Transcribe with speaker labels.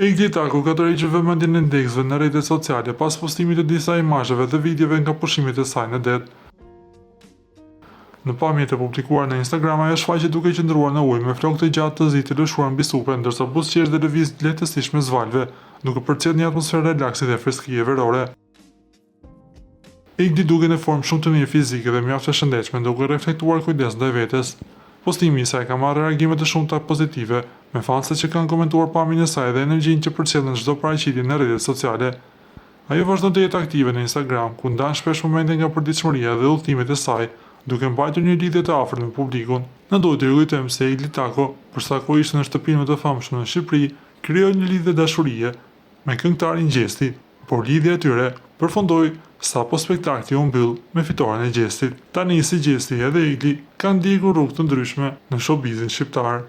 Speaker 1: Igli Taku ka tërhequr vëmendjen e ndjekësve në rrjetet sociale pas postimit të disa imazheve dhe videove nga pushimit e saj në det. Në pamjet e publikuar në Instagram, ajo shfaqet duke qëndruar në ujë me flokë të gjatë të zi të lëshuar mbi supe, ndërsa buzëqesh dhe lëviz lehtësisht me zvalve, duke përcjell një atmosferë relaksi dhe freskie verore. Igli duket në formë shumë të mirë fizike dhe mjaft e shëndetshme, duke reflektuar kujdes ndaj vetes. Postimi i saj ka marrë reagime të shumta pozitive, me fanse që kanë komentuar pamjen e saj dhe energjinë që përcjell në çdo paraqitje në rrjetet sociale. Ajo vazhdon të jetë aktive në Instagram, ku ndan shpesh momente nga përditshmëria dhe udhëtimet e saj, duke mbajtur një lidhje të afërt me publikun. Ne duhet të kujtojmë se Igli Taku, përsa ku ishte në shtëpinë më të famshme në Shqipëri, krijoi një lidhje dashurie me këngëtarin Gjesti, por lidhja e tyre përfundoi sapo spektakli u mbyll me fitoren e Gjestit. Tani si Gjesti edhe Igli kanë ndjekur rrugë të ndryshme në showbizin shqiptar.